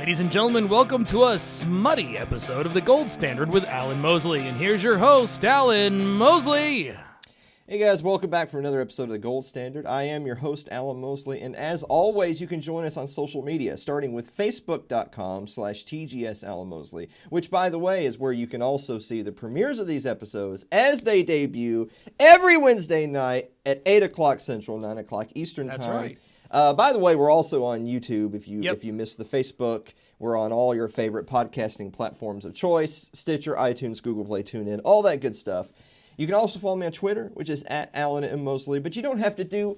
Ladies and gentlemen, welcome to a smutty episode of The Gold Standard with Alan Mosley. And here's your host, Alan Mosley. Hey guys, welcome back for another episode of The Gold Standard. I am your host, Alan Mosley, and as always, you can join us on social media, starting with facebook.com/TGS Alan Mosley, which, by the way, is where you can also see the premieres of these episodes as they debut every Wednesday night at 8 o'clock Central, 9 o'clock Eastern Time. That's right. By the way, we're also on YouTube. If you missed the Facebook, we're on all your favorite podcasting platforms of choice: Stitcher, iTunes, Google Play, TuneIn, all that good stuff. You can also follow me on Twitter, which is @AlanMMosley, but you don't have to do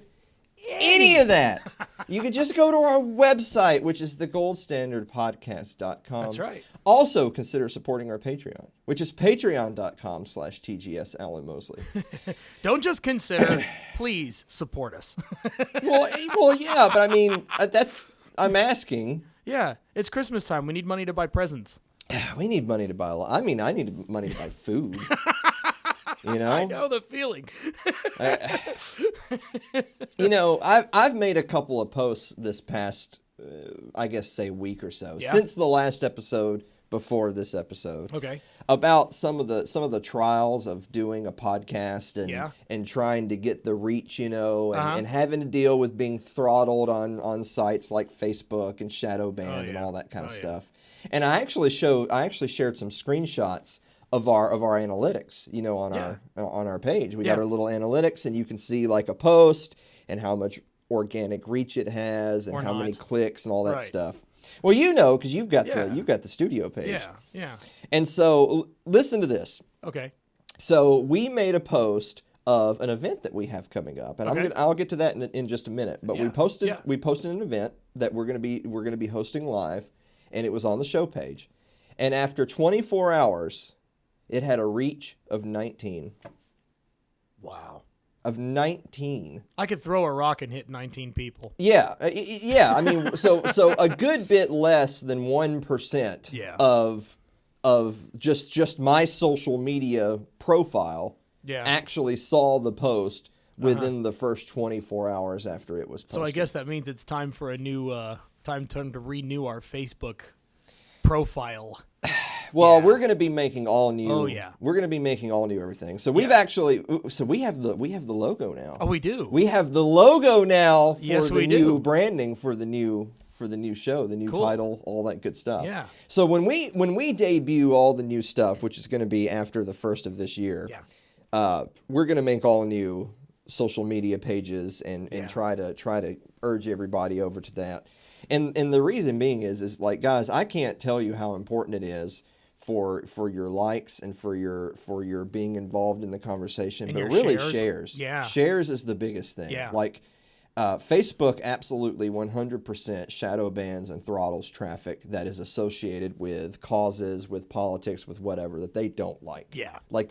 any of that. You can just go to our website, which is thegoldstandardpodcast.com. That's right. Also, consider supporting our Patreon, which is patreon.com/TGS Alan Mosley. Don't just consider, please support us. well, yeah, but I mean, I'm asking. Yeah, it's Christmas time. We need money to buy presents. We need money to buy a lot. I mean, I need money to buy food. You know? I know the feeling. I've made a couple of posts this past, say week or so, Yeah. since the last episode before this episode. Okay. About some of the trials of doing a podcast and trying to get the reach, and having to deal with being throttled on sites like Facebook and shadow banned and all that kind of stuff. And I actually shared some screenshots of our analytics, on our page. We got our little analytics, and you can see like a post and how much organic reach it has and how many clicks and all that stuff. Well, because you've got the studio page. Yeah. And so listen to this. Okay. So we made a post of an event that we have coming up, and I'll get to that in just a minute. But we posted an event that we're gonna be hosting live, and it was on the show page. And after 24 hours, it had a reach of 19. Wow. Of 19. I could throw a rock and hit 19 people. Yeah. I mean, so a good bit less than 1% of just my social media profile actually saw the post within the first 24 hours after it was posted. So I guess that means it's time for a new time to renew our Facebook profile. Well, we're going to be making all new. Oh yeah. We're going to be making all new everything. So we have the logo now. Oh, we do. We have the logo now for the new branding for the new show, the new title, all that good stuff. Yeah. So when we debut all the new stuff, which is going to be after the first of this year, we're going to make all new social media pages and try to urge everybody over to that. And the reason being is like, guys, I can't tell you how important it is for your likes and for your being involved in the conversation, and but really shares. Yeah. Shares is the biggest thing. Yeah. Like Facebook absolutely 100% shadow bans and throttles traffic that is associated with causes, with politics, with whatever that they don't like. Yeah. Like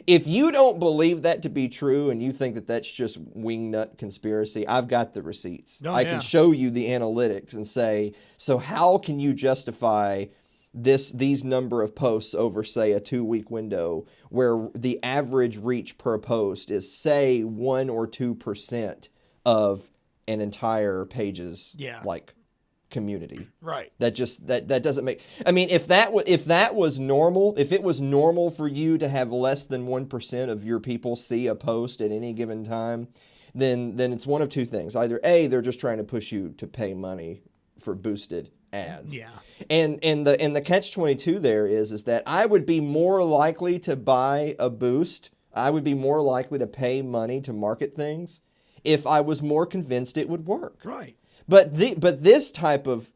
if you don't believe that to be true and you think that that's just wingnut conspiracy, I've got the receipts. I can show you the analytics and say, so how can you justify these number of posts over, say, a 2-week window where the average reach per post is, say, 1 or 2% of an entire page's community. Right. That doesn't make. I mean, if that was normal, if it was normal for you to have less than 1% of your people see a post at any given time, then it's one of two things. Either A, they're just trying to push you to pay money for boosted ads. Yeah. And the catch-22 there is that I would be more likely to buy a boost. I would be more likely to pay money to market things if I was more convinced it would work. Right. But this type of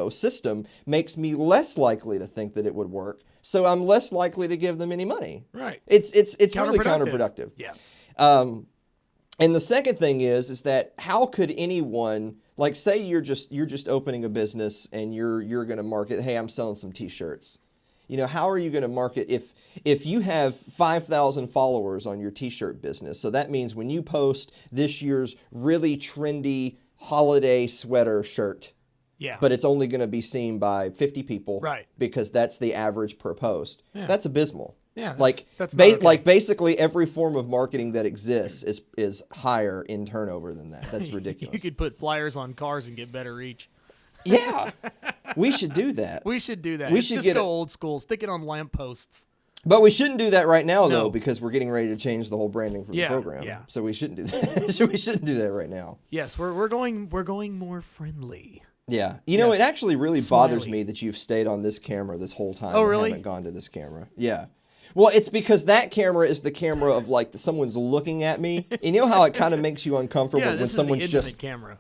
system makes me less likely to think that it would work. So I'm less likely to give them any money. Right. It's really counterproductive. Yeah. And the second thing is that how could anyone, like, say you're just opening a business and you're going to market, hey, I'm selling some T-shirts. How are you going to market if you have 5,000 followers on your T-shirt business? So that means when you post this year's really trendy holiday sweater shirt, but it's only going to be seen by 50 people, right? Because that's the average per post. Yeah. That's abysmal. Yeah, that's basically every form of marketing that exists is higher in turnover than that. That's ridiculous. You could put flyers on cars and get better reach. Yeah. We should do that. We should do that. We should just go old school. Stick it on lampposts. But we shouldn't do that right now, though, because we're getting ready to change the whole branding for the program. Yeah. So we shouldn't do that. So we shouldn't do that right now. Yes, we're going more friendly. Yeah. You know, it actually really bothers me that you've stayed on this camera this whole time. Oh, really? And haven't gone to this camera. Yeah. Well, it's because that camera is the camera of, like, someone's looking at me. And you know how it kind of makes you uncomfortable when someone's is the just... camera.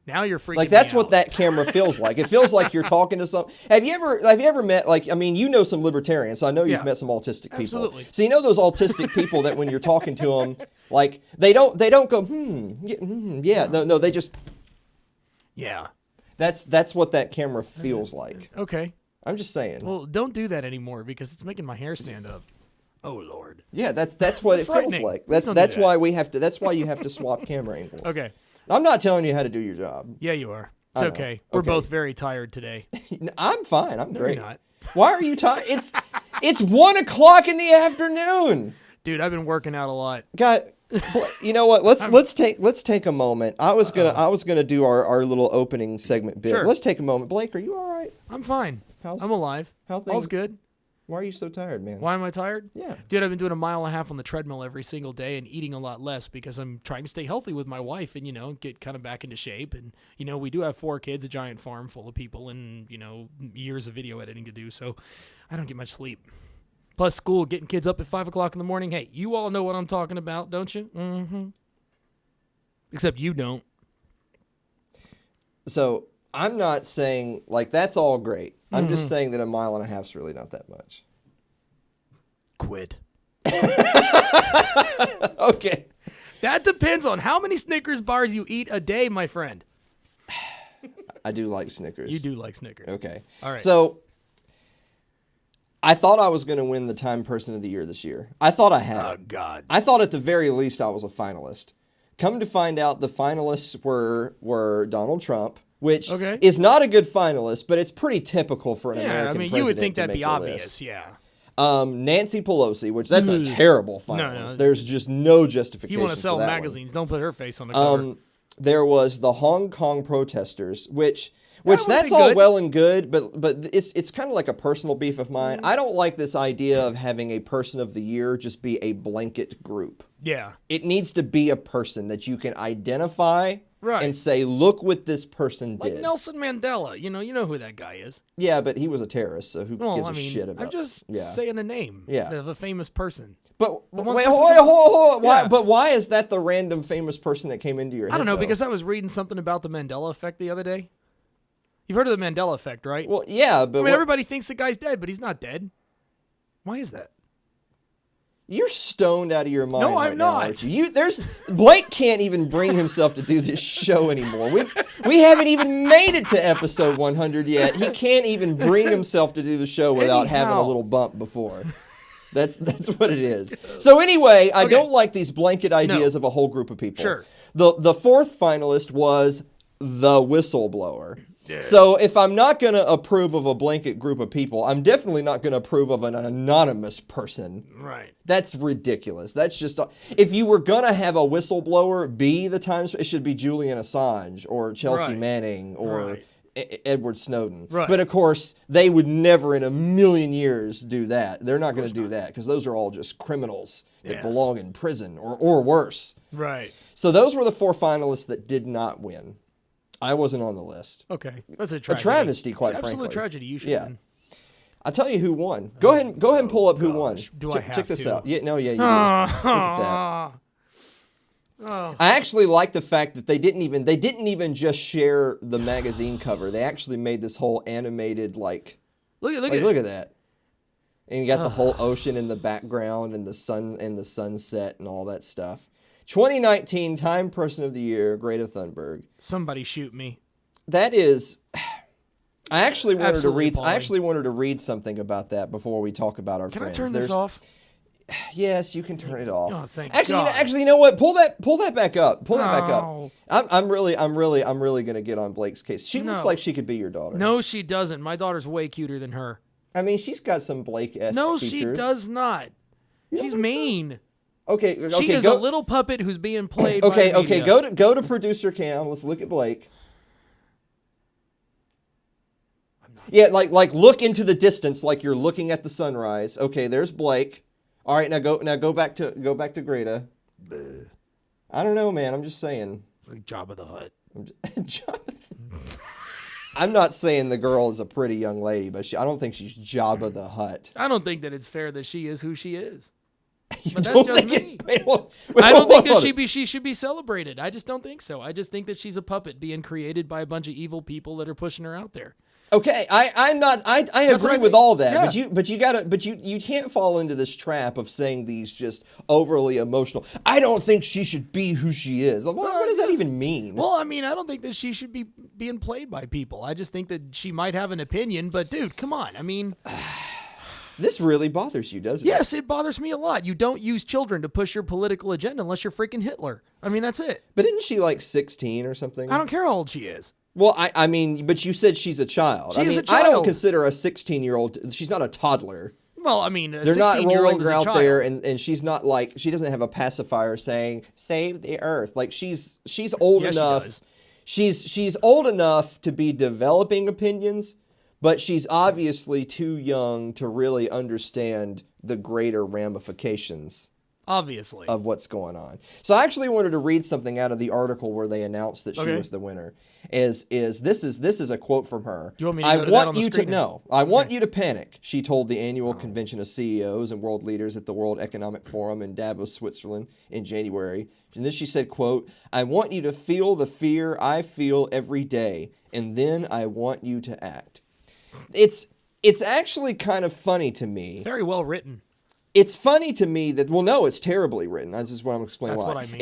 Now you're freaking like that's me out. what that camera feels like. It feels like you're talking to some. Have you ever met, like, I mean, you know some libertarians, so I know you've met some autistic people. Absolutely. So you know those autistic people that when you're talking to them, like they don't go no, they just That's what that camera feels like. Okay. I'm just saying. Well, don't do that anymore because it's making my hair stand up. Oh Lord. Yeah, that's what it feels like. That's why we have to. That's why you have to swap camera angles. Okay. I'm not telling you how to do your job. Yeah, you are. It's okay. We're both very tired today. I'm fine. I'm great. You're not. Why are you tired? It's 1:00 in the afternoon. Dude, I've been working out a lot. God, you know what? Let's take a moment. I was gonna do our little opening segment bit. Sure. Let's take a moment. Blake, are you all right? I'm fine. I'm alive. All's good. Why are you so tired, man? Why am I tired? Yeah. Dude, I've been doing 1.5 miles on the treadmill every single day and eating a lot less because I'm trying to stay healthy with my wife and, get kind of back into shape. And, we do have 4 kids, a giant farm full of people and, years of video editing to do. So I don't get much sleep. Plus school, getting kids up at 5 o'clock in the morning. Hey, you all know what I'm talking about, don't you? Mm-hmm. Except you don't. So I'm not saying, like, that's all great. I'm just saying that 1.5 miles is really not that much. Quit. Okay. That depends on how many Snickers bars you eat a day, my friend. I do like Snickers. You do like Snickers. Okay. All right. So I thought I was going to win the Time Person of the Year this year. I thought I had. Oh, God. I thought at the very least I was a finalist. Come to find out, the finalists were Donald Trump, which is not a good finalist, but it's pretty typical for an American president. You would think that'd be obvious, list. Yeah. Nancy Pelosi, which that's a terrible finalist. No. There's just no justification. If you want to sell magazines, don't put her face on the cover. There was the Hong Kong protesters, which that's all well and good, but it's kind of like a personal beef of mine. I don't like this idea of having a person of the year just be a blanket group. Yeah. It needs to be a person that you can identify and say, look what this person did. Like Nelson Mandela. You know who that guy is. Yeah, but he was a terrorist, so who gives a shit about it? I'm just saying a name of a famous person. But wait, hold on. But why is that the random famous person that came into your head? I don't know, though? because I was reading something about the Mandela effect the other day. You've heard of the Mandela effect, right? Well, yeah, but... everybody thinks the guy's dead, but he's not dead. Why is that? You're stoned out of your mind. No, I'm not. Blake can't even bring himself to do this show anymore. We haven't even made it to episode 100 yet. He can't even bring himself to do the show without having a little bump before. That's what it is. So anyway, I don't like these blanket ideas of a whole group of people. Sure. The fourth finalist was the whistleblower. Yeah. So if I'm not going to approve of a blanket group of people, I'm definitely not going to approve of an anonymous person. Right. That's ridiculous. That's just... if you were going to have a whistleblower be the Times... it should be Julian Assange or Chelsea Manning or Edward Snowden. Right. But of course, they would never in a million years do that. They're not going to do that because those are all just criminals that belong in prison or worse. Right. So those were the 4 finalists that did not win. I wasn't on the list. Okay, that's a tragedy. A travesty, quite frankly. Absolute tragedy. You should win. I'll tell you who won. Go ahead and pull up who won. Do I have Check this to? out. Yeah, no, yeah, you do. Look at that. I actually like the fact that they didn't even just share the magazine cover. They actually made this whole animated look at that. And you got the whole ocean in the background and the sun and the sunset and all that stuff. 2019 Time Person of the Year, Greta Thunberg. Somebody shoot me. That is... I actually wanted to read something about that before we talk about our friends. Can I turn this off? Yes, you can turn it off. Oh, thank God. Actually, you know what? Pull that back up. Pull that back up. I'm really gonna get on Blake's case. She looks like she could be your daughter. No, she doesn't. My daughter's way cuter than her. I mean, she's got some Blake-esque No, features. she does not. She's mean. So? Okay, she is a little puppet who's being played. Okay, go to producer cam. Let's look at Blake. Yeah, like look into the distance like you're looking at the sunrise. Okay, there's Blake. All right, now go back to Greta. I don't know, man. I'm just saying. Like Jabba the Hutt. I'm not saying the girl is a pretty young lady, but I don't think she's Jabba the Hutt. I don't think that it's fair that she is who she is. But that's just me. I don't think that she should be celebrated. I just don't think so. I just think that she's a puppet being created by a bunch of evil people that are pushing her out there. Okay, I agree with all that, yeah. but you can't fall into this trap of saying these just overly emotional. I don't think she should be who she is. What does that even mean? Well, I mean, I don't think that she should be being played by people. I just think that she might have an opinion, but dude, come on. I mean, this really bothers you, doesn't it? Yes, it bothers me a lot. You don't use children to push your political agenda unless you're freaking Hitler. I mean, that's it. But isn't she like 16 or something? I don't care how old she is. Well, I mean, but you said she's a child. She is a child. I don't consider a 16-year-old, she's not a toddler. Well, I mean, they're not rolling her out there, and she's not like, she doesn't have a pacifier saying, save the earth. Like, she's old enough. She's old enough to be developing opinions, but she's obviously too young to really understand the greater ramifications. Obviously. Of what's going on. So I actually wanted to read something out of the article where they announced that she was the winner. This is a quote from her. Do you want me to go to that on the screen? I want you to panic, she told the annual convention of CEOs and world leaders at the World Economic Forum in Davos, Switzerland in January. And then she said, quote, I want you to feel the fear I feel every day, and then I want you to act. It's actually kind of funny to me. It's very well written. It's funny to me that, well, no, it's terribly written. This is what I'm explaining. That's what I mean.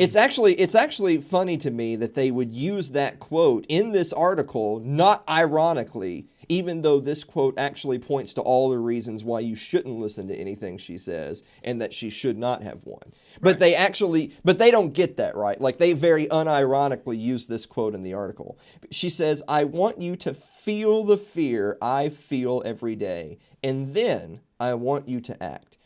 It's actually funny to me that they would use that quote in this article, not ironically, even though this quote actually points to all the reasons why you shouldn't listen to anything she says and that she should not have won. But they don't get that, right? Like, they very unironically use this quote in the article. She says, I want you to feel the fear I feel every day, and then I want you to act.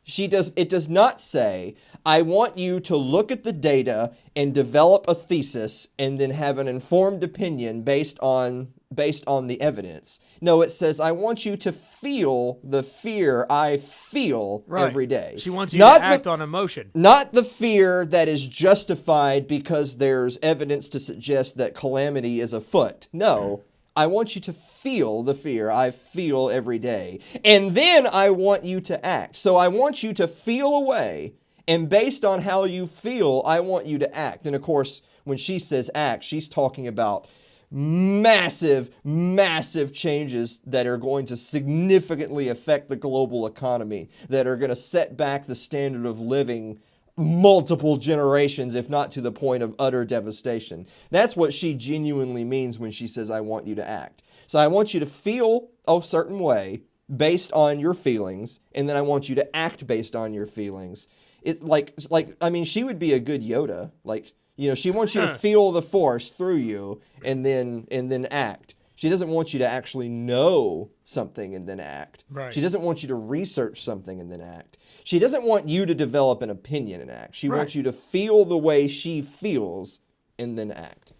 It does not say, I want you to look at the data and develop a thesis and then have an informed opinion based on the evidence. No, it says, I want you to feel the fear I feel every day. She wants you to act on emotion. Not the fear that is justified because there's evidence to suggest that calamity is afoot. No. I want you to feel the fear I feel every day. And then I want you to act. So I want you to feel a way, and based on how you feel, I want you to act. And of course, when she says act, she's talking about massive, massive changes that are going to significantly affect the global economy, that are going to set back the standard of living multiple generations, if not to the point of utter devastation. That's what she genuinely means when she says, I want you to act. So I want you to feel a certain way based on your feelings, and then I want you to act based on your feelings. It's like I mean, she would be a good Yoda. Like, you know, she wants you to feel the force through you and then act. She doesn't want you to actually know something and then act. Right. She doesn't want you to research something and then act. She doesn't want you to develop an opinion and act. She wants you to feel the way she feels and then act.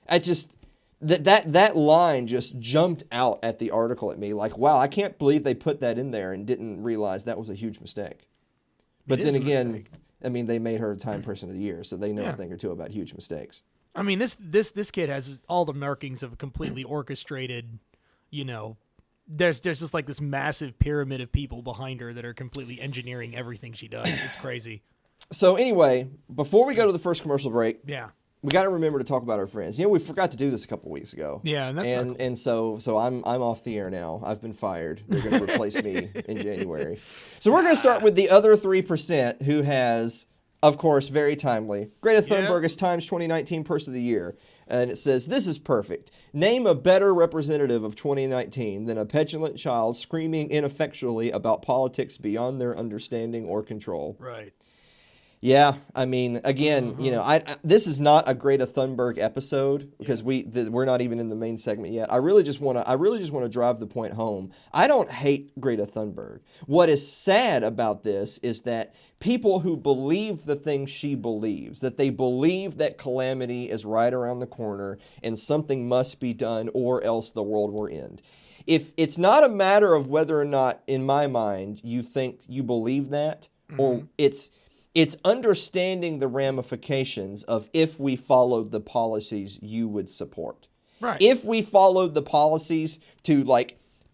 I just, that line just jumped out at the article at me. Like, wow, I can't believe they put that in there and didn't realize that was a huge mistake. But then again, I mean, they made her Time Person of the Year, so they know a thing or two about huge mistakes. I mean, this kid has all the markings of a completely orchestrated, you know, there's just like this massive pyramid of people behind her that are completely engineering everything she does. It's crazy. So anyway, before we go to the first commercial break, we got to remember to talk about our friends. You know, we forgot to do this a couple weeks ago. Yeah, and that's cool. And so I'm off the air now. I've been fired. They're going to replace me in January. So we're going to start with the other 3% who has, of course, very timely, Greta Thunberg is Time's 2019 Person of the Year. And it says, this is perfect. Name a better representative of 2019 than a petulant child screaming ineffectually about politics beyond their understanding or control. Right. Yeah, I mean, again, you know, this is not a Greta Thunberg episode because we're not even in the main segment yet. I really just want to drive the point home. I don't hate Greta Thunberg. What is sad about this is that people who believe the things she believes, that they believe that calamity is right around the corner and something must be done or else the world will end. if it's not a matter of whether or not, in my mind, you think you believe that, or it's understanding the ramifications of if we followed the policies you would support. Right. If we followed the policies to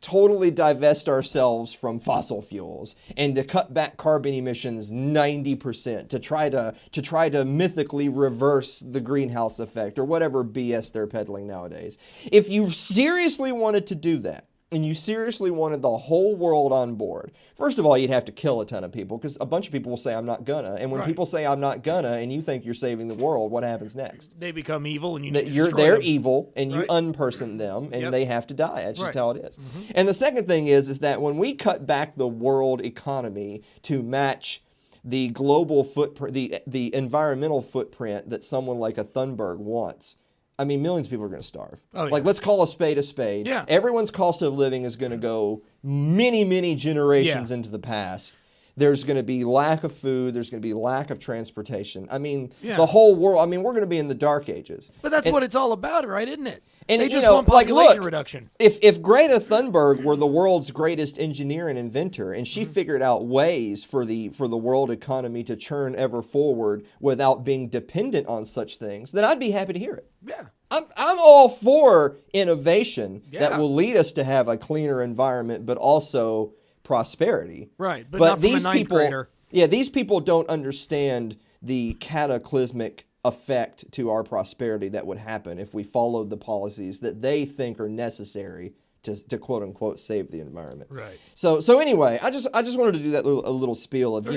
totally divest ourselves from fossil fuels and to cut back carbon emissions 90%, to try to mythically reverse the greenhouse effect or whatever BS they're peddling nowadays. If you seriously wanted to do that, and you seriously wanted the whole world on board, first of all, you'd have to kill a ton of people, because a bunch of people will say, I'm not gonna. And when people say, I'm not gonna, and you think you're saving the world, what happens next? They become evil, and you need to destroy they're them. evil, and you unperson them, and they have to die. That's just how it is. Mm-hmm. And the second thing is that when we cut back the world economy to match the global footprint, the environmental footprint that someone like a Thunberg wants, I mean, millions of people are going to starve. Oh, yeah. Let's call a spade a spade. Yeah. Everyone's cost of living is going to go many, many generations into the past. There's going to be lack of food. There's going to be lack of transportation. I mean, the whole world. I mean, we're going to be in the dark ages. But that's what it's all about, right? Isn't it? And they just want population reduction. If Greta Thunberg were the world's greatest engineer and inventor, and she figured out ways for the world economy to churn ever forward without being dependent on such things, then I'd be happy to hear it. Yeah. I'm all for innovation that will lead us to have a cleaner environment, but also prosperity. Right, but not from a ninth grader. Yeah, these people don't understand the cataclysmic effect to our prosperity that would happen if we followed the policies that they think are necessary to quote unquote save the environment. Right. So anyway, I just wanted to do that a little spiel of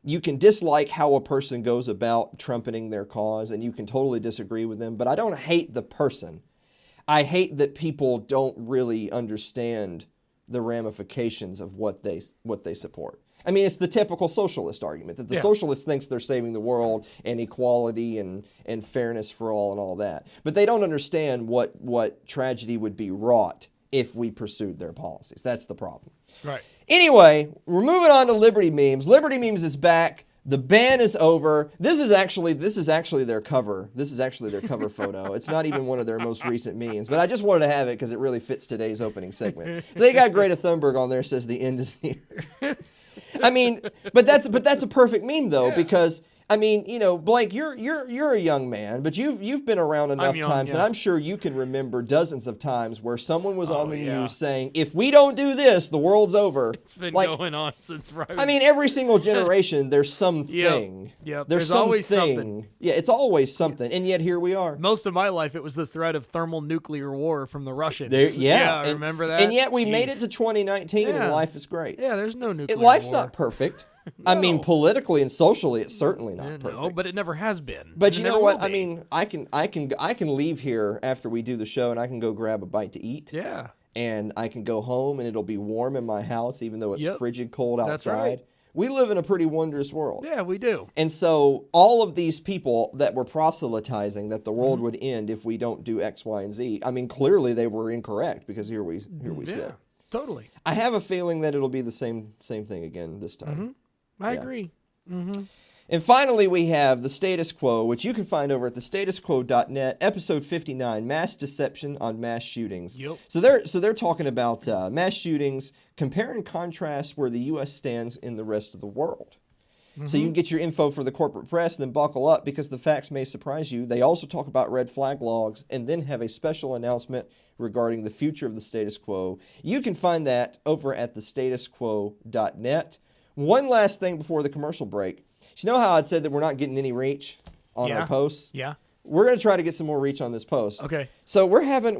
you can dislike how a person goes about trumpeting their cause, and you can totally disagree with them, but I don't hate the person. I hate that people don't really understand the ramifications of what they support. I mean, it's the typical socialist argument that the socialist thinks they're saving the world and equality and fairness for all and all that. But they don't understand what tragedy would be wrought if we pursued their policies. That's the problem. Right. Anyway, we're moving on to Liberty Memes. Liberty Memes is back. The ban is over. This is actually their cover. This is actually their cover photo. It's not even one of their most recent memes, but I just wanted to have it because it really fits today's opening segment. So they got Greta Thunberg on there, says the end is near. I mean, but that's a perfect meme though, because I mean, you know, Blake, you're a young man, but you've been around enough times, and I'm sure you can remember dozens of times where someone was on the news saying, "If we don't do this, the world's over." It's been going on since right. I mean, every single generation, there's something. Yep. There's always something. Yeah, it's always something, and yet here we are. Most of my life, it was the threat of thermonuclear war from the Russians. I remember that. And yet we made it to 2019, and life is great. Yeah, there's no nuclear Life's war. not perfect. No. I mean, politically and socially, it's certainly not perfect. No, but it never has been. But you know what? I mean, I can leave here after we do the show, and I can go grab a bite to eat. Yeah. And I can go home, and it'll be warm in my house, even though it's frigid cold outside. That's right. We live in a pretty wondrous world. Yeah, we do. And so all of these people that were proselytizing that the world would end if we don't do X, Y, and Z, I mean, clearly they were incorrect, because here we sit. Totally. I have a feeling that it'll be the same thing again this time. Mm-hmm. I agree. Mm-hmm. And finally, we have The Status Quo, which you can find over at thestatusquo.net, episode 59, Mass Deception on Mass Shootings. Yep. So they're talking about mass shootings, compare and contrast where the U.S. stands in the rest of the world. Mm-hmm. So you can get your info for the corporate press, then buckle up because the facts may surprise you. They also talk about red flag logs and then have a special announcement regarding the future of the status quo. You can find that over at thestatusquo.net. One last thing before the commercial break. You know how I'd said that we're not getting any reach on our posts? Yeah. We're going to try to get some more reach on this post. Okay. So we have an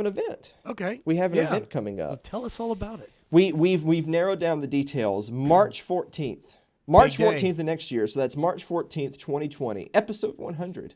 event. Okay. We have an event coming up. Well, tell us all about it. We've narrowed down the details. March 14th. March 14th of next year. So that's March 14th, 2020. Episode 100.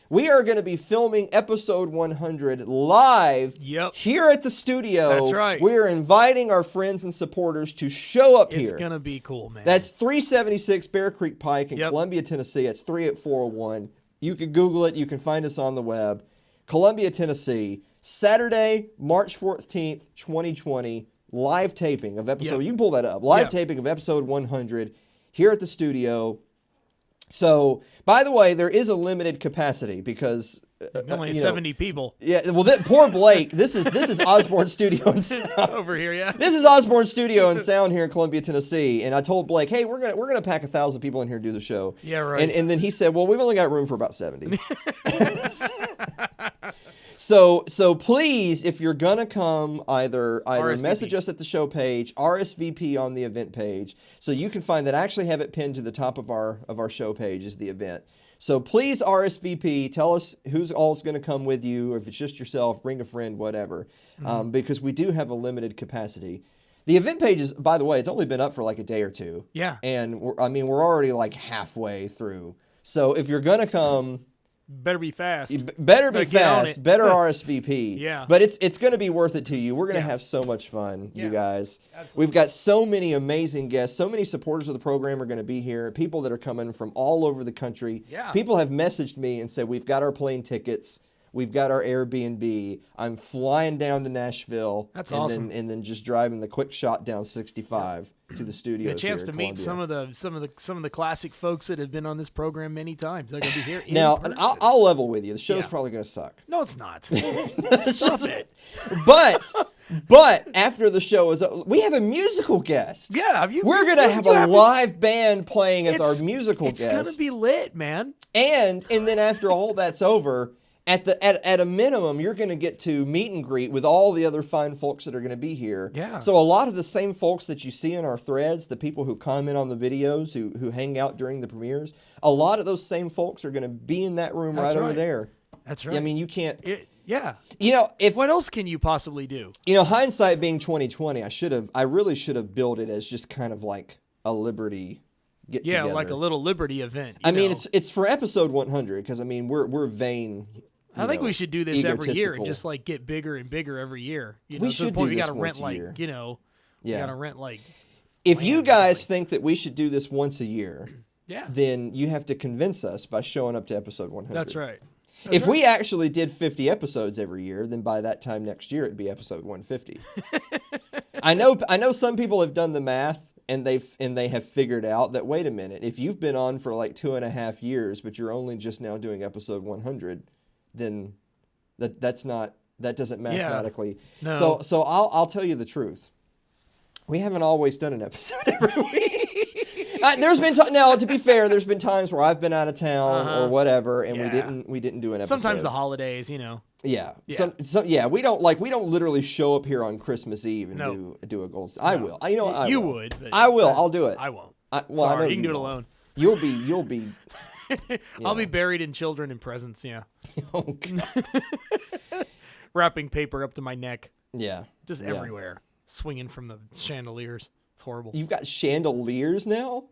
We are going to be filming episode 100 live here at the studio. That's right. We're inviting our friends and supporters to show up here. It's going to be cool, man. That's 376 Bear Creek Pike in Columbia, Tennessee. It's 38401. You can Google it. You can find us on the web. Columbia, Tennessee. Saturday, March 14th, 2020. Live taping of episode. You can pull that up. Live taping of episode 100 here at the studio. So, by the way, there is a limited capacity because only 70 people. Yeah, well, poor Blake. This is Osborne Studio and Sound over here. Yeah, this is Osborne Studio and Sound here in Columbia, Tennessee. And I told Blake, hey, we're gonna pack 1,000 people in here to do the show. Yeah, right. And then he said, well, we've only got room for about 70. So please, if you're gonna come, either RSVP. message us at the show page, RSVP on the event page, so you can find that. I actually have it pinned to the top of our show page is the event. So please RSVP. Tell us who's all's going to come with you, or if it's just yourself, bring a friend, whatever, because we do have a limited capacity. The event page is, by the way, it's only been up for like a day or two. Yeah. And we're already like halfway through. So if you're going to come, better be fast. Better RSVP. Yeah. But it's going to be worth it to you. We're going to have so much fun, you guys. Absolutely. We've got so many amazing guests. So many supporters of the program are going to be here. People that are coming from all over the country. Yeah. People have messaged me and said, we've got our plane tickets. We've got our Airbnb. I'm flying down to Nashville. That's awesome. And then just driving the quick shot down 65 to the studios. A chance here to in meet Columbia. some of the classic folks that have been on this program many times. They're going to be here in Now, person. I'll level with you. The show's probably going to suck. No, it's not. Stop it. But after the show is over, we have a musical guest. Yeah, we're gonna have a live band playing as our musical guest. It's gonna be lit, man. And then after all that's over, at a minimum, you're gonna get to meet and greet with all the other fine folks that are gonna be here. Yeah. So a lot of the same folks that you see in our threads, the people who comment on the videos, who hang out during the premieres, a lot of those same folks are gonna be in that room over there. That's right. I mean, you can't. Yeah. What else can you possibly do? Hindsight being 20/20, I really should have built it as just kind of like a Liberty get together. Yeah, like a little Liberty event. I mean, it's for episode 100 because we're vain. I think we should do this every year and just like get bigger and bigger every year. We should do this once a year. We gotta rent like. If you guys think that we should do this once a year, yeah, then you have to convince us by showing up to episode 100. That's right. If we actually did 50 episodes every year, then by that time next year it'd be episode 150. I know some people have done the math and they have figured out that, wait a minute, if you've been on for like 2.5 years but you're only just now doing episode 100, then that doesn't mathematically. Yeah. No. So I'll tell you the truth. We haven't always done an episode every week. There's been now, to be fair, there's been times where I've been out of town or whatever, and we didn't do an episode. Sometimes the holidays, Yeah. Yeah. We don't literally show up here on Christmas Eve and do a gold. I will. You would. But I will. I'll do it. I won't. Sorry, I know you can do it alone. You'll be. I'll be buried in children and presents. Yeah. Oh, God. Wrapping paper up to my neck. Yeah. Just everywhere, swinging from the chandeliers. It's horrible. You've got chandeliers now?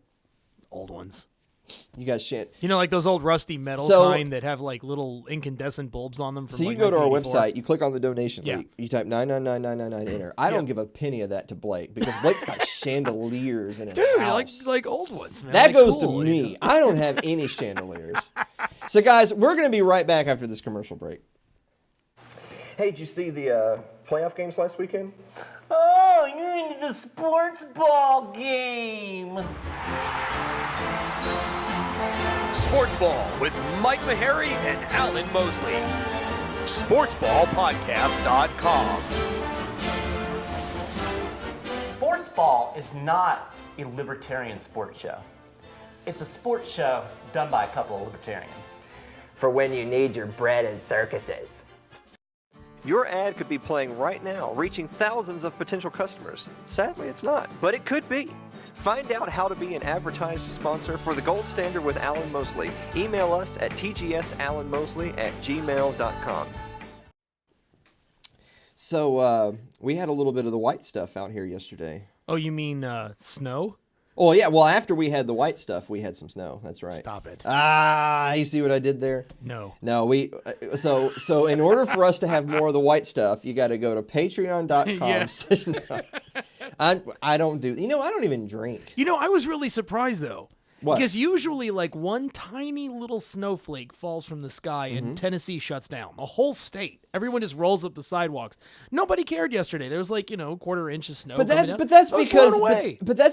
Old ones. You got like those old rusty metal kind that have like little incandescent bulbs on them. From you go to our website, you click on the donation link, you type 99999 enter. I don't give a penny of that to Blake because Blake's got chandeliers in his house. like old ones, man. That goes to me. I don't have any chandeliers. So guys, we're going to be right back after this commercial break. Hey, did you see the playoff games last weekend? Oh, you're into the sports ball game. Sports Ball with Mike Meharry and Alan Mosley. SportsBallPodcast.com. Sports ball is not a libertarian sports show. It's a sports show done by a couple of libertarians. For when you need your bread and circuses. Your ad could be playing right now, reaching thousands of potential customers. Sadly, it's not, but it could be. Find out how to be an advertised sponsor for The Gold Standard with Alan Mosley. Email us at tgsalanmosley@gmail.com. So, we had a little bit of the white stuff out here yesterday. Oh, you mean snow? Oh, yeah. Well, after we had the white stuff, we had some snow. That's right. Stop it. You see what I did there? No. No, so in order for us to have more of the white stuff, you got to go to patreon.com. I don't even drink. I was really surprised though. What? Because usually, like, one tiny little snowflake falls from the sky and Tennessee shuts down. The whole state. Everyone just rolls up the sidewalks. Nobody cared yesterday. There was like, quarter inch of snow. But that's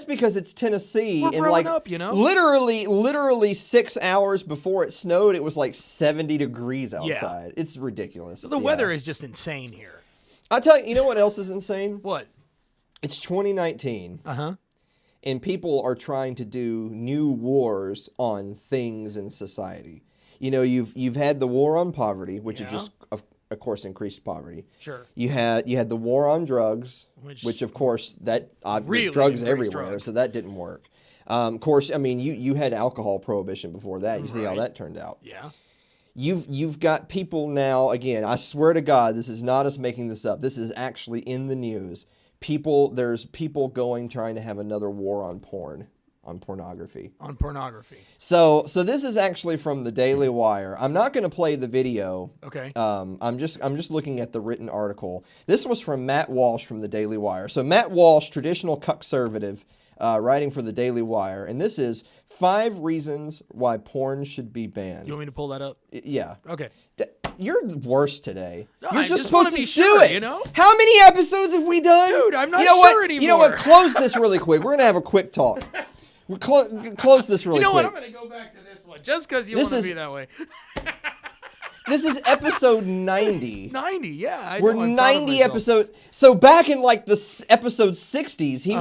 because it's Tennessee. We're and growing like up, literally 6 hours before it snowed, it was like 70 degrees outside. Yeah. It's ridiculous. The weather is just insane here. I'll tell you, you know what else is insane? What? It's 2019. Uh-huh. And people are trying to do new wars on things in society. You've had the war on poverty, which have just of course increased poverty. Sure. You had the war on drugs, which of course that really there's drugs everywhere, drugs. so that didn't work. Of course, I mean you had alcohol prohibition before that. You see how that turned out. Yeah. You've got people now, again, I swear to God, this is not us making this up. This is actually in the news. There's people trying to have another war on pornography. On pornography. So this is actually from the Daily Wire. I'm not going to play the video. Okay. I'm just looking at the written article. This was from Matt Walsh from the Daily Wire. So Matt Walsh, traditional cuckservative, writing for the Daily Wire, and this is 5 reasons why porn should be banned. You want me to pull that up? Yeah. Okay. You're worse today. No, You're I just wanna supposed to be do sure, it. How many episodes have we done? Dude, I'm not sure anymore. You know what? Close this really quick. We're going to have a quick talk. Close this really quick. You know what? I'm going to go back to this one just because you want to be that way. This is episode 90. 90, yeah. We're 90 episodes. So back in like the episode 60s, he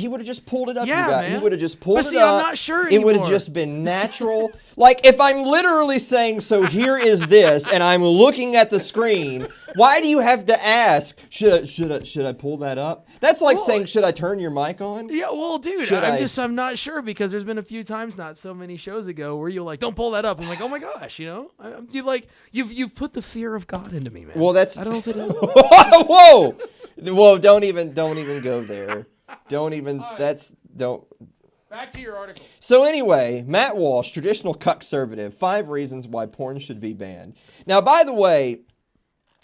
would have just pulled it up. Yeah, man. He would have just pulled it up. I'm not sure anymore. It would have just been natural. Like if I'm literally saying, so here is this, and I'm looking at the screen, why do you have to ask, should I pull that up? That's like saying, should I turn your mic on? Yeah, well, dude, I'm not sure because there's been a few times not so many shows ago where you're like, don't pull that up. I'm like, oh my gosh, you've put the fear of God into me, man. Well, that's I don't know what to do. Whoa, don't even go there. Don't. Back to your article. So anyway, Matt Walsh, traditional cuckservative, 5 reasons why porn should be banned. Now, by the way,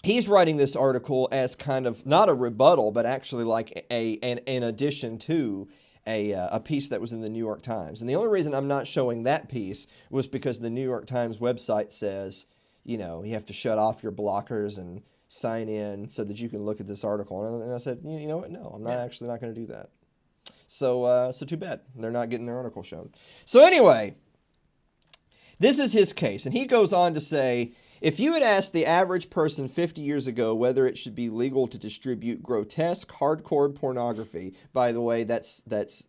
he's writing this article as kind of not a rebuttal, but actually like an addition to a piece that was in the New York Times. And the only reason I'm not showing that piece was because the New York Times website says, you have to shut off your blockers and sign in so that you can look at this article. And I said, you know what? No, I'm not going to do that. So too bad. They're not getting their article shown. So anyway, this is his case. And he goes on to say, if you had asked the average person 50 years ago whether it should be legal to distribute grotesque, hardcore pornography, by the way, that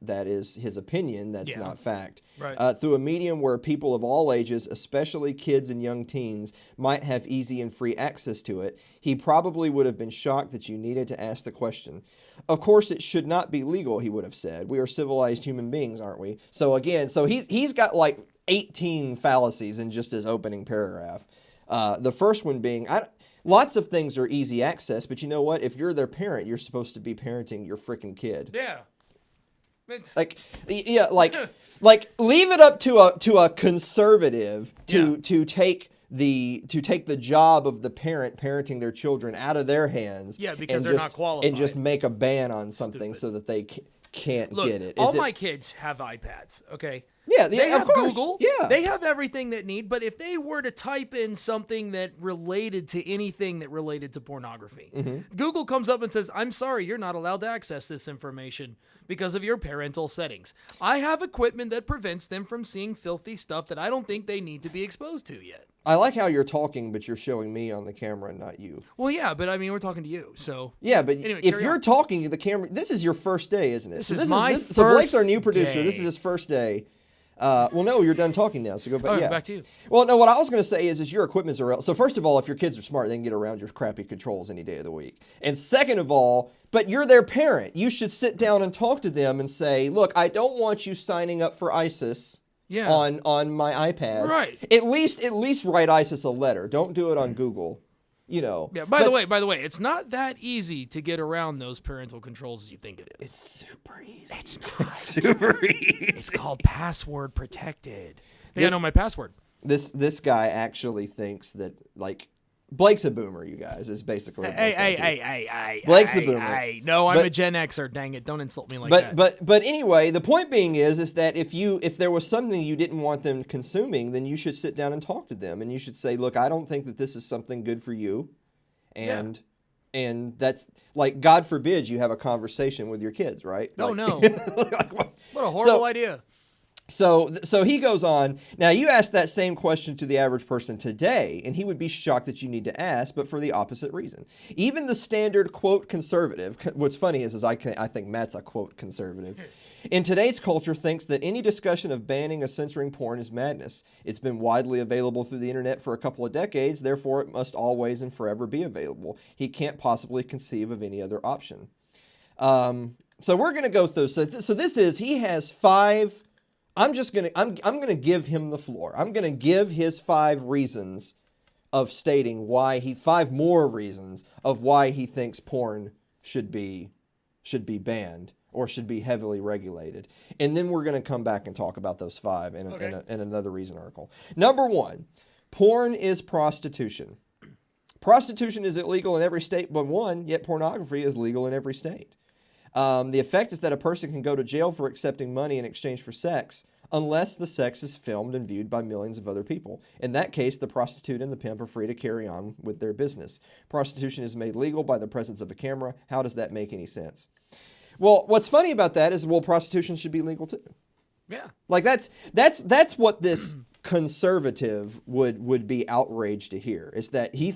is his opinion, that's not fact, right. Through a medium where people of all ages, especially kids and young teens, might have easy and free access to it, he probably would have been shocked that you needed to ask the question. Of course, it should not be legal, he would have said. We are civilized human beings, aren't we? So again, he's got like 18 fallacies in just his opening paragraph. The first one being, lots of things are easy access, but you know what? If you're their parent, you're supposed to be parenting your freaking kid. Yeah. Like leave it up to a conservative to take the job of the parent parenting their children out of their hands. Yeah, because they're not qualified. And just make a ban on something so that they can't get it. All my kids have iPads, okay? Yeah, they have of course. Google. Yeah. They have everything that need. But if they were to type in something that related to anything that related to pornography, Google comes up and says, I'm sorry, you're not allowed to access this information because of your parental settings. I have equipment that prevents them from seeing filthy stuff that I don't think they need to be exposed to yet. I like how you're talking, but you're showing me on the camera and not you. Well, yeah, but I mean, we're talking to you, so. Yeah, but anyway, if you're talking to the camera, this is your first day, isn't it? This is my first day. So Blake's our new producer. This is his first day. Well, no, you're done talking now, so go back. Back to you. Well, no, what I was going to say is your equipment's irrelevant. So first of all, if your kids are smart, they can get around your crappy controls any day of the week. And second of all, but you're their parent. You should sit down and talk to them and say, look, I don't want you signing up for ISIS. Yeah. On my iPad. Right. At least write ISIS a letter. Don't do it on Google. Yeah, by the way, it's not that easy to get around those parental controls as you think it is. It's super easy. It's not. It's super easy. It's called password protected. They gotta know my password. This guy actually thinks that, like, Blake's a boomer, you guys, is basically what it boils down to. Hey. Blake's a boomer. No, I'm a Gen Xer, dang it. Don't insult me like that. But anyway, the point being is that if there was something you didn't want them consuming, then you should sit down and talk to them. And you should say, look, I don't think that this is something good for you. And that's, like, God forbid you have a conversation with your kids, right? No, like, no. like, what a horrible idea. So he goes on. Now, you ask that same question to the average person today, and he would be shocked that you need to ask, but for the opposite reason. Even the standard, quote, conservative, what's funny is I think Matt's a, quote, conservative, in today's culture thinks that any discussion of banning or censoring porn is madness. It's been widely available through the internet for a couple of decades, therefore it must always and forever be available. He can't possibly conceive of any other option. So we're going to go through. So this is, he has 5... I'm gonna give him the floor. I'm gonna give his 5 reasons of stating why 5 more reasons of why he thinks porn should be banned or should be heavily regulated. And then we're gonna come back and talk about those 5 in another reason article. Number 1, porn is prostitution. Prostitution is illegal in every state but one, yet pornography is legal in every state. The effect is that a person can go to jail for accepting money in exchange for sex unless the sex is filmed and viewed by millions of other people. In that case, the prostitute and the pimp are free to carry on with their business. Prostitution is made legal by the presence of a camera. How does that make any sense? Well, what's funny about that is, well, prostitution should be legal too. Yeah. Like that's what this conservative would be outraged to hear, is that he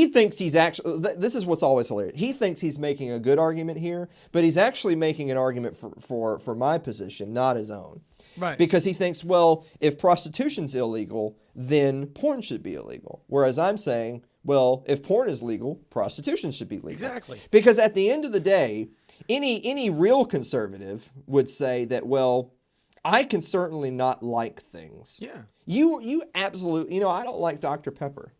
thinks he's actually, this is what's always hilarious. He thinks he's making a good argument here, but he's actually making an argument for my position, not his own. Right. Because he thinks, well, if prostitution's illegal, then porn should be illegal. Whereas I'm saying, well, if porn is legal, prostitution should be legal. Exactly. Because at the end of the day, any real conservative would say that, well, I can certainly not like things. Yeah. You absolutely, I don't like Dr. Pepper.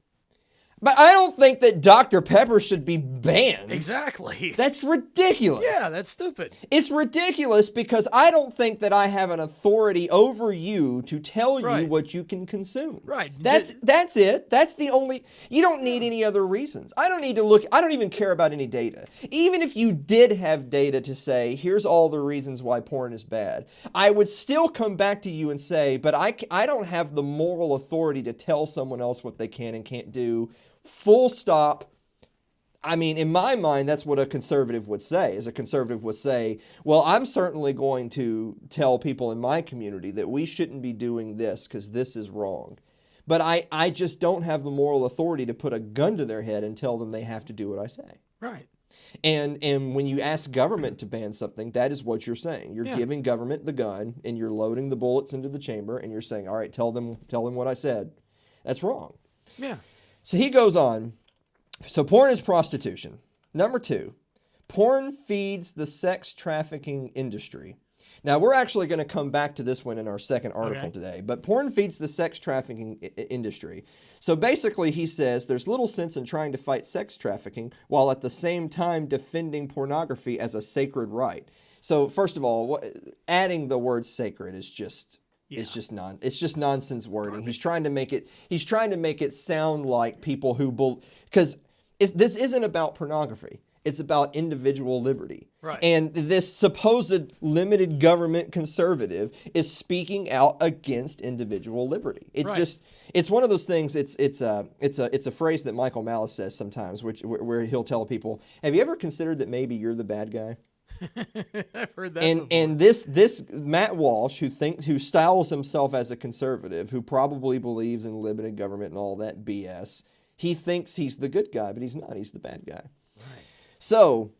But I don't think that Dr. Pepper should be banned. Exactly. That's ridiculous. Yeah, that's stupid. It's ridiculous because I don't think that I have an authority over you to tell you what you can consume. Right. That's it. That's the only, you don't need any other reasons. I don't need to look, I don't even care about any data. Even if you did have data to say, here's all the reasons why porn is bad, I would still come back to you and say, but I don't have the moral authority to tell someone else what they can and can't do. Full stop. I mean, in my mind, that's what a conservative would say. Is a conservative would say, well, I'm certainly going to tell people in my community that we shouldn't be doing this because this is wrong. But I just don't have the moral authority to put a gun to their head and tell them they have to do what I say. Right. And when you ask government to ban something, that is what you're saying. You're giving government the gun and you're loading the bullets into the chamber and you're saying, all right, tell them what I said. That's wrong. Yeah. So he goes on. So porn is prostitution. Number 2, porn feeds the sex trafficking industry. Now, we're actually going to come back to this one in our second article today, but porn feeds the sex trafficking industry. So basically, he says there's little sense in trying to fight sex trafficking while at the same time defending pornography as a sacred right. So first of all, adding the word sacred is just... Yeah. It's just nonsense wording. He's trying to make it sound like people who because this isn't about pornography. It's about individual liberty. Right. And this supposed limited government conservative is speaking out against individual liberty. It's it's one of those things. It's a phrase that Michael Malice says sometimes, where he'll tell people, "Have you ever considered that maybe you're the bad guy?" I've heard that before. And this Matt Walsh, who styles himself as a conservative, who probably believes in limited government and all that BS, he thinks he's the good guy, but he's not. He's the bad guy. Right. So,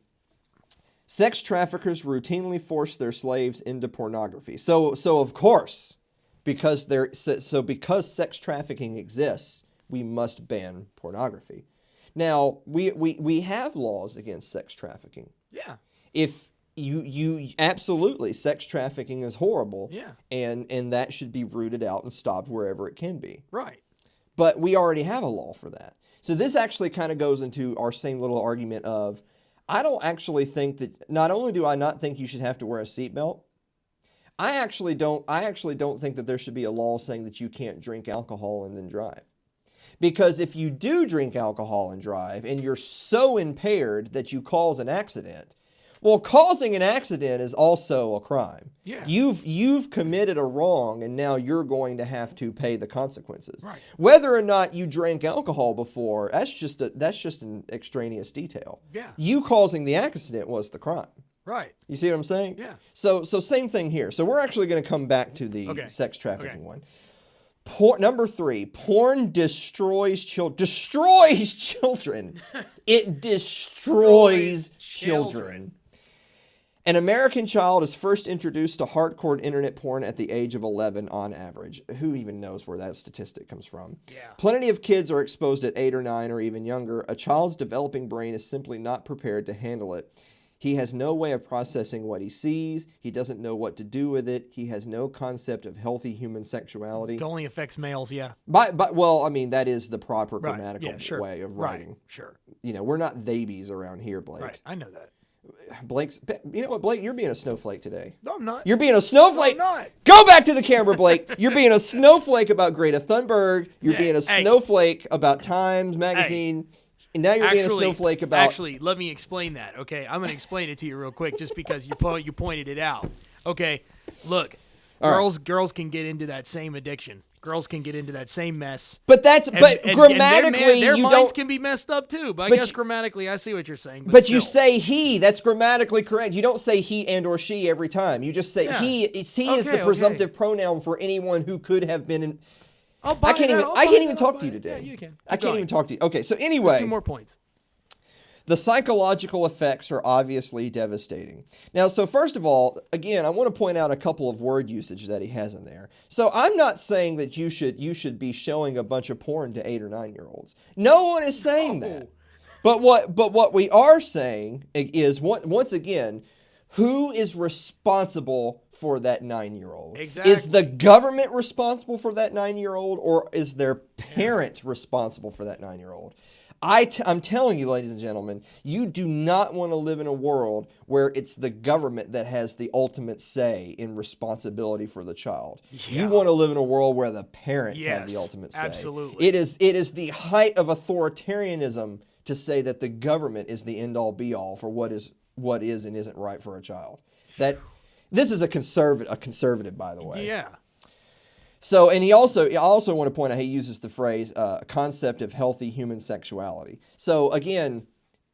sex traffickers routinely force their slaves into pornography. So of course, because sex trafficking exists, we must ban pornography. Now, we have laws against sex trafficking. Yeah. If you absolutely, sex trafficking is horrible. Yeah. And that should be rooted out and stopped wherever it can be. Right. But we already have a law for that. So this actually kind of goes into our same little argument of, I don't actually think that, not only do I not think you should have to wear a seatbelt, I actually don't think that there should be a law saying that you can't drink alcohol and then drive. Because if you do drink alcohol and drive and you're so impaired that you cause an accident, well, causing an accident is also a crime. Yeah. You've committed a wrong, and now you're going to have to pay the consequences. Right. Whether or not you drank alcohol before, that's just an extraneous detail. Yeah. You causing the accident was the crime. Right. You see what I'm saying? Yeah. So same thing here. So we're actually going to come back to the sex trafficking one. Number 3, porn destroys children. Destroys children. It destroys children. An American child is first introduced to hardcore internet porn at the age of 11 on average. Who even knows where that statistic comes from? Yeah. Plenty of kids are exposed at 8 or 9 or even younger. A child's developing brain is simply not prepared to handle it. He has no way of processing what he sees. He doesn't know what to do with it. He has no concept of healthy human sexuality. It only affects males, yeah. Well, I mean, that is the proper grammatical way of writing. Right, sure. You know, we're not babies around here, Blake. Right, I know that. You know what, Blake? You're being a snowflake today. No, I'm not. You're being a snowflake. No, I'm not. Go back to the camera, Blake. You're being a snowflake about Greta Thunberg. You're being a snowflake about Times Magazine. And now you're being a snowflake about... Actually, let me explain that, okay? I'm going to explain it to you real quick just because you pointed it out. Okay, look, girls can get into that same addiction. Girls can get into that same mess. But grammatically, their you minds don't... can be messed up too. But I guess grammatically, I see what you're saying. But you say he. That's grammatically correct. You don't say he and or she every time. You just say he. He is the presumptive pronoun for anyone who could have been in... I can't even talk to you today. Yeah, you can. I can't even talk to you. Okay, so anyway. There's 2 more points. The psychological effects are obviously devastating. Now, so first of all, again, I want to point out a couple of word usage that he has in there. So I'm not saying that you should be showing a bunch of porn to 8 or 9-year-olds. No one is saying that. But what we are saying is, once again, who is responsible for that 9-year-old? Exactly. Is the government responsible for that 9-year-old, or is their parent responsible for that 9-year-old? I'm telling you, ladies and gentlemen, you do not want to live in a world where it's the government that has the ultimate say in responsibility for the child. Yeah. You want to live in a world where the parents have the ultimate say. Absolutely. It is the height of authoritarianism to say that the government is the end-all be-all for what is and isn't right for a child. This is a conservative, by the way. Yeah. So, and I also want to point out he uses the phrase concept of healthy human sexuality. So again,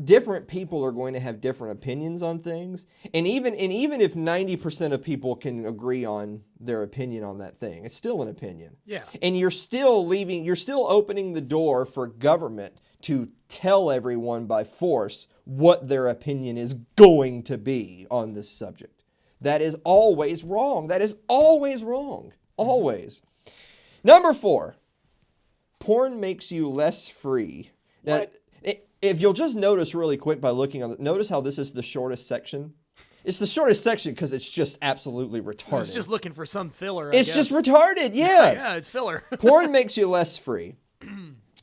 different people are going to have different opinions on things, and even if 90% of people can agree on their opinion on that thing, it's still an opinion. Yeah. And you're still opening the door for government to tell everyone by force what their opinion is going to be on this subject. That is always wrong. That is always wrong. Always. Number 4, porn makes you less free. Now, if you'll just notice really quick by looking on notice how this is the shortest section. It's the shortest section because it's just absolutely retarded. It's just looking for some filler. It's just retarded, yeah. Yeah, it's filler. Porn makes you less free.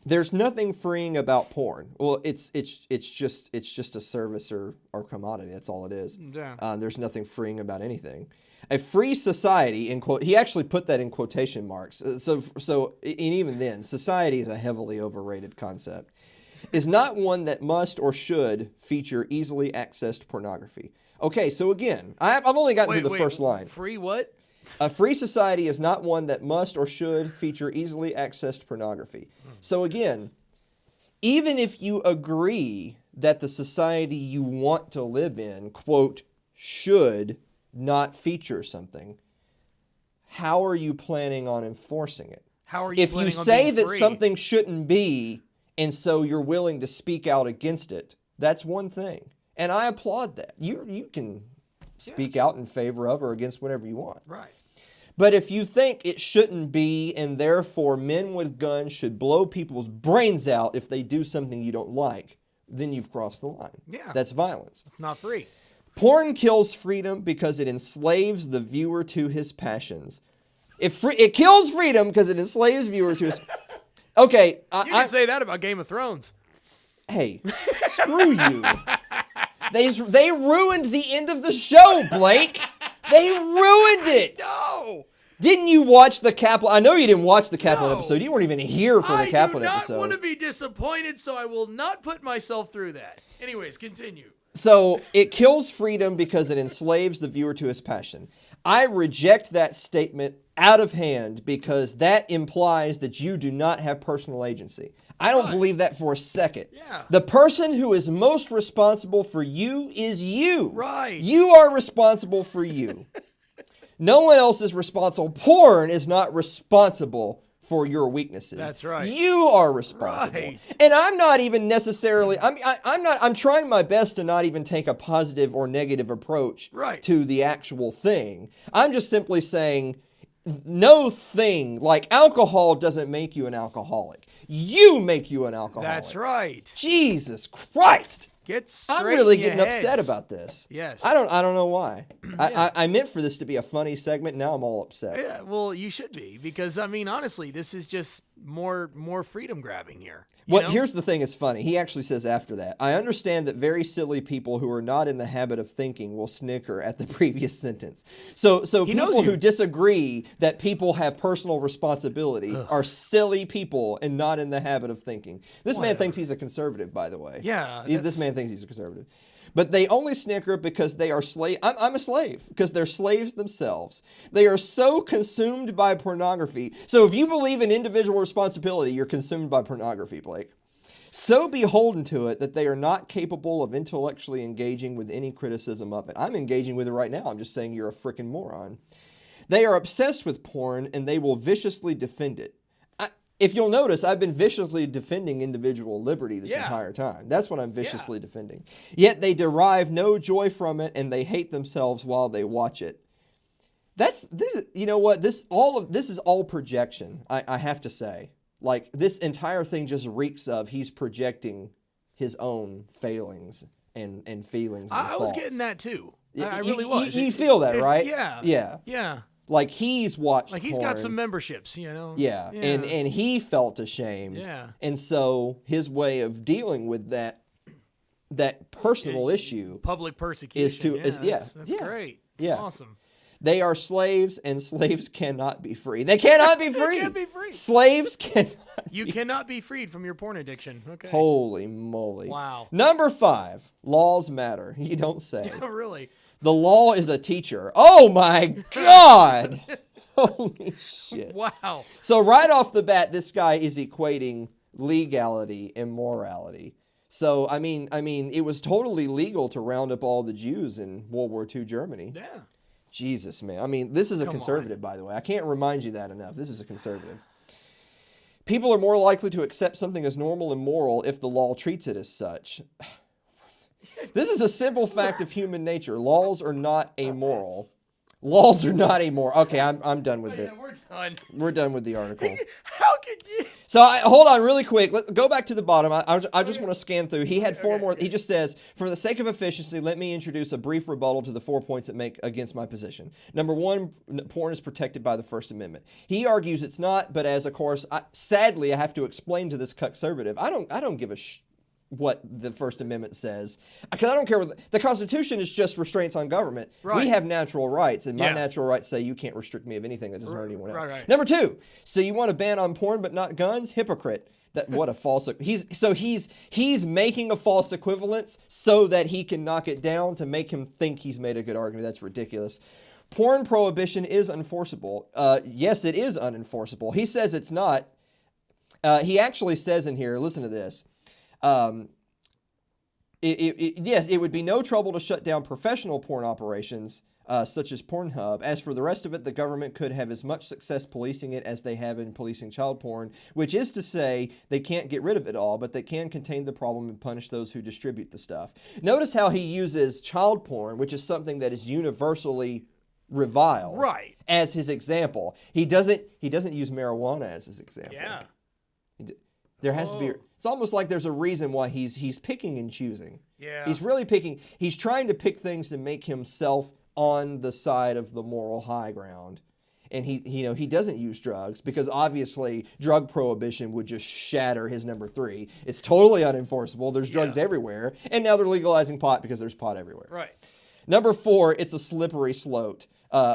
There's nothing freeing about porn. Well, it's just a service or commodity. That's all it is. Yeah. There's nothing freeing about anything. A free society, in quote, he actually put that in quotation marks. So even then, society is a heavily overrated concept. Is not one that must or should feature easily accessed pornography. Okay, so again, I've only gotten to the first line. Free what? A free society is not one that must or should feature easily accessed pornography. So again, even if you agree that the society you want to live in, quote, should not feature something, how are you planning on enforcing it? How are you planning on being free? If you say that something shouldn't be, and so you're willing to speak out against it, that's one thing. And I applaud that. You can speak out in favor of or against whatever you want. Right. But if you think it shouldn't be, and therefore men with guns should blow people's brains out if they do something you don't like, then you've crossed the line. Yeah. That's violence. Not free. Porn kills freedom because it enslaves the viewer to his passions. It kills freedom because it enslaves viewers to his... Okay. You can say that about Game of Thrones. Hey, screw you. They ruined the end of the show, Blake. They ruined it. No. Didn't you watch the Kaplan? I know you didn't watch the Kaplan episode. You weren't even here for the Kaplan episode. I do not want to be disappointed, so I will not put myself through that. Anyways, continue. So it kills freedom because it enslaves the viewer to his passion. I reject that statement out of hand because that implies that you do not have personal agency. I don't believe that for a second. Yeah. The person who is most responsible for you is you. Right. You are responsible for you. No one else is responsible. Porn is not responsible for your weaknesses. That's right. You are responsible. Right. And I'm not even necessarily, I'm trying my best to not even take a positive or negative approach to the actual thing. I'm just simply saying no thing, like alcohol doesn't make you an alcoholic. You make you an alcoholic. That's right. Jesus Christ. I'm really getting upset about this. Yes. I don't know why. I meant for this to be a funny segment. Now I'm all upset. Yeah, well, you should be, because I mean, honestly, this is just more freedom grabbing here. Here's the thing, it's funny. He actually says after that, I understand that very silly people who are not in the habit of thinking will snicker at the previous sentence. So people who disagree that people have personal responsibility are silly people and not in the habit of thinking. This man thinks he's a conservative, by the way. Yeah. This man thinks he's a conservative. But they only snicker because they are slave. I'm a slave because they're slaves themselves. They are so consumed by pornography. So if you believe in individual responsibility, you're consumed by pornography, Blake. So beholden to it that they are not capable of intellectually engaging with any criticism of it. I'm engaging with it right now. I'm just saying you're a freaking moron. They are obsessed with porn and they will viciously defend it. If you'll notice, I've been viciously defending individual liberty this entire time. That's what I'm viciously defending. Yet they derive no joy from it, and they hate themselves while they watch it. You know what? This is all projection. I have to say, like, this entire thing just reeks of he's projecting his own failings and feelings. And I was getting that too. I really was. You feel that, right? Yeah. Yeah. Like he's watched Like he's got some memberships, you know? Yeah. And he felt ashamed. Yeah. And so his way of dealing with that personal issue. Public persecution. That's great. That's awesome. They are slaves, and slaves cannot be free. They cannot be free. They can't be free. Slaves cannot. You cannot be freed from your porn addiction. Okay. Holy moly. Wow. Number 5, laws matter. You don't say. Oh, really? The law is a teacher. Oh my God. Holy shit. Wow. So right off the bat, this guy is equating legality and morality. So, I mean, it was totally legal to round up all the Jews in World War II Germany. Yeah. Jesus, man. I mean, this is a conservative, by the way. I can't remind you that enough. This is a conservative. People are more likely to accept something as normal and moral if the law treats it as such. This is a simple fact of human nature. Laws are not amoral. Laws are not amoral. Okay, I'm done with it. We're done. We're done with the article. How could you? So hold on really quick. Let's go back to the bottom. I just want to scan through. He had 4 more. He just says, for the sake of efficiency, let me introduce a brief rebuttal to the 4 points that make against my position. Number 1, porn is protected by the First Amendment. He argues it's not, but as, of course, sadly, I have to explain to this cuckservative, I don't give a what the First Amendment says, because I don't care what the Constitution is just restraints on government. Right. We have natural rights, and my natural rights say you can't restrict me of anything that doesn't hurt anyone else. Right. Number 2, so you want a ban on porn but not guns? Hypocrite. What a false. He's making a false equivalence so that he can knock it down to make him think he's made a good argument. That's ridiculous. Porn prohibition is unenforceable. Yes, it is unenforceable. He says it's not. He actually says in here, listen to this. Yes, it would be no trouble to shut down professional porn operations, such as Pornhub. As for the rest of it, the government could have as much success policing it as they have in policing child porn, which is to say they can't get rid of it all, but they can contain the problem and punish those who distribute the stuff. Notice how he uses child porn, which is something that is universally reviled, right, as his example. He doesn't use marijuana as his example. Yeah. There has to be. It's almost like there's a reason why he's picking and choosing. Yeah. He's really picking. He's trying to pick things to make himself on the side of the moral high ground. And he doesn't use drugs because obviously drug prohibition would just shatter his number 3. It's totally unenforceable. There's drugs everywhere, and now they're legalizing pot because there's pot everywhere. Right. Number 4, it's a slippery slope.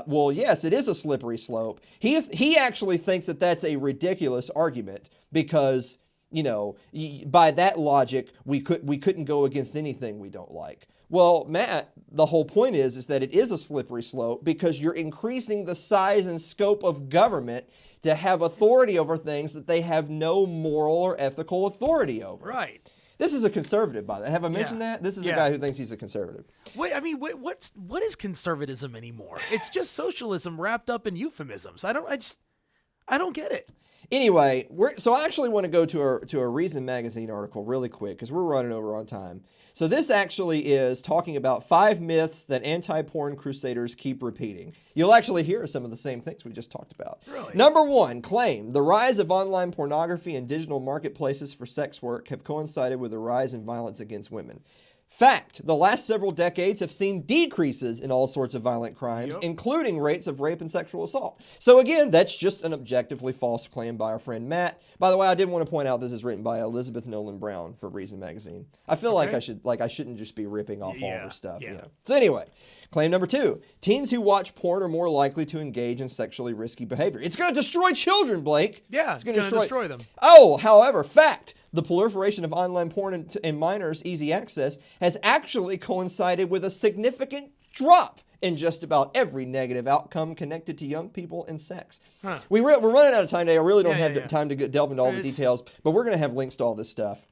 well, yes, it is a slippery slope. He actually thinks that that's a ridiculous argument because, by that logic, we couldn't go against anything we don't like. Well, Matt, the whole point is that it is a slippery slope because you're increasing the size and scope of government to have authority over things that they have no moral or ethical authority over. Right. This is a conservative, by the way. Have I mentioned that? This is a guy who thinks he's a conservative. What is conservatism anymore? It's just socialism wrapped up in euphemisms. I don't get it. Anyway, so I actually want to go to a Reason magazine article really quick because we're running over on time. So this actually is talking about 5 myths that anti-porn crusaders keep repeating. You'll actually hear some of the same things we just talked about. Really? Number 1, claim the rise of online pornography and digital marketplaces for sex work have coincided with a rise in violence against women. Fact, the last several decades have seen decreases in all sorts of violent crimes, including rates of rape and sexual assault. So again, that's just an objectively false claim by our friend Matt. By the way, I did want to point out this is written by Elizabeth Nolan Brown for Reason magazine. I feel like I shouldn't just be ripping off all her stuff. Yeah. So anyway, claim number 2, teens who watch porn are more likely to engage in sexually risky behavior. It's going to destroy children, Blake. Yeah, it's going to destroy them. Oh, however, fact. The proliferation of online porn and minors' easy access has actually coincided with a significant drop in just about every negative outcome connected to young people and sex. Huh. We're running out of time today. I really don't have time to delve into all the details, but we're going to have links to all this stuff.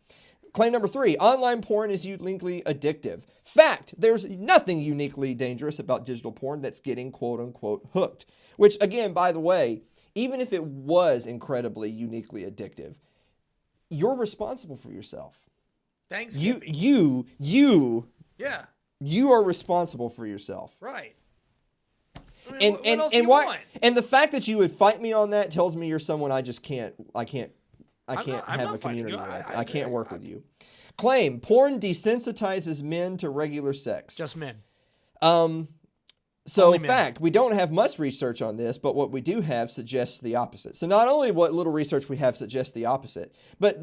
Claim number 3, online porn is uniquely addictive. Fact, there's nothing uniquely dangerous about digital porn that's getting quote-unquote hooked. Which, again, by the way, even if it was incredibly uniquely addictive, you're responsible for yourself. Thanks. You are responsible for yourself. Right. I mean, what else do you want? And the fact that you would fight me on that tells me you're someone I can't have a community with. I can't work with you. Claim porn desensitizes men to regular sex. Just men. So, fact, we don't have much research on this, but what we do have suggests the opposite. So not only what little research we have suggests the opposite, but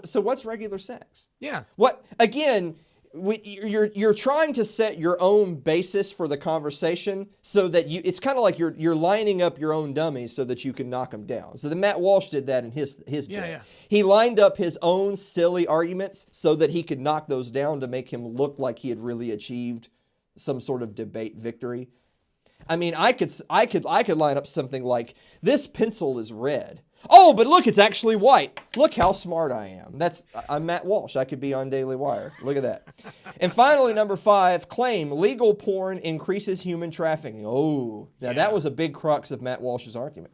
so what's regular sex? Yeah. What again? You're trying to set your own basis for the conversation so that it's kind of like you're lining up your own dummies so that you can knock them down. So the Matt Walsh did that in his bit. Yeah. He lined up his own silly arguments so that he could knock those down to make him look like he had really achieved some sort of debate victory. I mean, I could line up something like, this pencil is red. Oh, but look, it's actually white. Look how smart I am. I'm Matt Walsh. I could be on Daily Wire. Look at that. And finally, number 5, claim legal porn increases human trafficking. Oh, now that was a big crux of Matt Walsh's argument.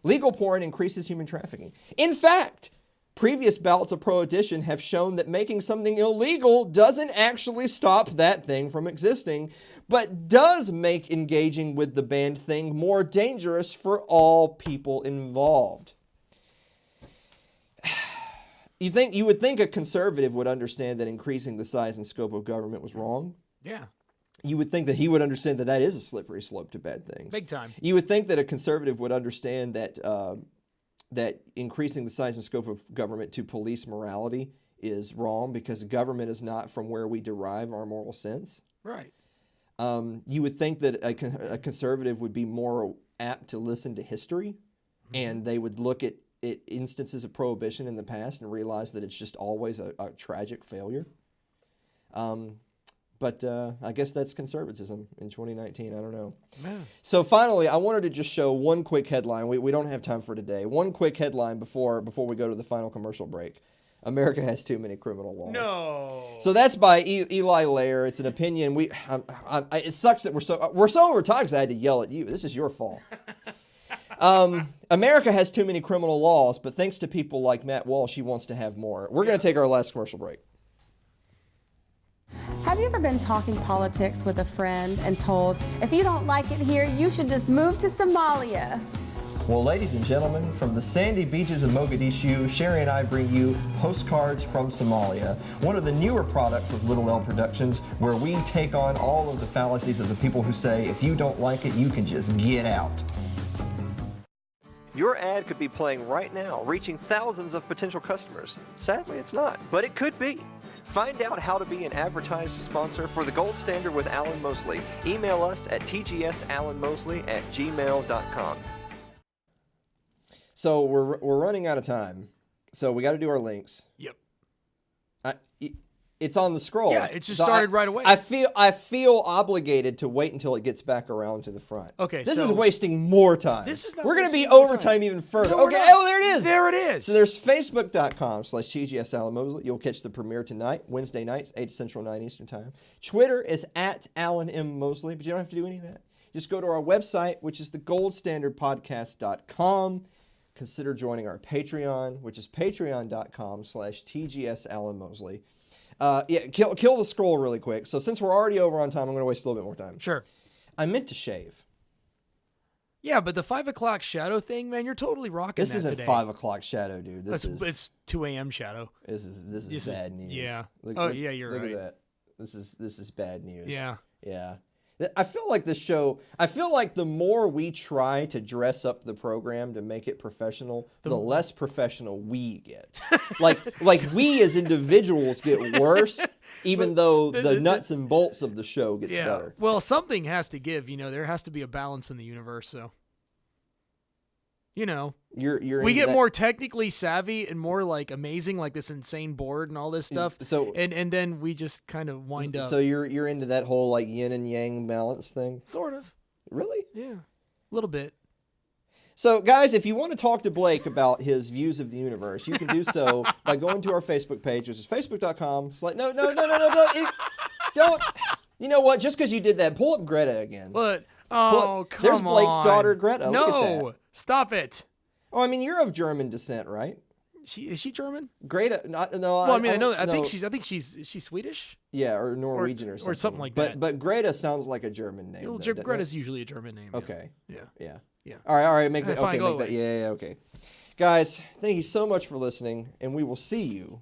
Legal porn increases human trafficking. In fact, previous bouts of prohibition have shown that making something illegal doesn't actually stop that thing from existing, but does make engaging with the banned thing more dangerous for all people involved. You would think a conservative would understand that increasing the size and scope of government was wrong? Yeah. You would think that he would understand that that is a slippery slope to bad things. Big time. You would think that a conservative would understand that that increasing the size and scope of government to police morality is wrong because government is not from where we derive our moral sense. Right. You would think that a conservative would be more apt to listen to history, and they would look at instances of prohibition in the past and realize that it's just always a tragic failure. But I guess that's conservatism in 2019. I don't know. Man. So finally, I wanted to just show one quick headline. We don't have time for today. One quick headline before we go to the final commercial break. America has too many criminal laws. No. So that's by Eli Lair. It's an opinion. It sucks that we're so over time because I had to yell at you. This is your fault. America has too many criminal laws, but thanks to people like Matt Walsh, he wants to have more. We're going to take our last commercial break. Have you ever been talking politics with a friend and told, if you don't like it here, you should just move to Somalia? Well, ladies and gentlemen, from the sandy beaches of Mogadishu, Sherry and I bring you Postcards from Somalia, one of the newer products of Little L Productions, where we take on all of the fallacies of the people who say, if you don't like it, you can just get out. Your ad could be playing right now, reaching thousands of potential customers. Sadly, it's not, but it could be. Find out how to be an advertised sponsor for The Gold Standard with Alan Mosley. Email us at tgsalanmosley@gmail.com. So we're running out of time. So we got to do our links. Yep. It's on the scroll. Yeah, it just started right away. I feel obligated to wait until it gets back around to the front. Okay, this is wasting more time. This is not. We're going to be overtime even further. No, okay, oh, there it is. There it is. So there's Facebook.com/TGS Alan Mosley. You'll catch the premiere tonight, Wednesday nights, 8 Central, 9 Eastern Time. Twitter is @Alan M. Mosley, but you don't have to do any of that. Just go to our website, which is thegoldstandardpodcast.com. Consider joining our Patreon, which is patreon.com/TGS Alan Mosley. Kill the scroll really quick. So since we're already over on time, I'm going to waste a little bit more time. Sure. I meant to shave. Yeah, but the 5 o'clock shadow thing, man, you're totally rocking this that isn't today. 5 o'clock shadow, dude. It's 2 a.m. shadow. This is bad news. Yeah. Look You're right. at that. This is bad news. Yeah. Yeah. I feel like the more we try to dress up the program to make it professional, the less professional we get. like we as individuals get worse, even though the nuts and bolts of the show gets better. Well, something has to give. There has to be a balance in the universe. So, we get more technically savvy and more like amazing, like this insane board and all this stuff. So and then we just kind of wind up. So you're into that whole like yin and yang balance thing? Sort of. Really? Yeah, a little bit. So guys, if you want to talk to Blake about his views of the universe, you can do so by going to our Facebook page, which is facebook.com. No, don't. You know what? Just because you did that, pull up Greta again. But come There's Blake's on. daughter, Greta. No, look at that. Stop it. Oh, I mean, you're of German descent, right? Is she German? Greta, no. Well, I know. I think she's Swedish. Yeah, or Norwegian or something like that. But Greta sounds like a German name. Well, Greta's usually a German name. Okay. Yeah. All right. Make that. Fine, okay, make that. Yeah. Okay. Guys, thank you so much for listening, and we will see you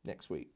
next week.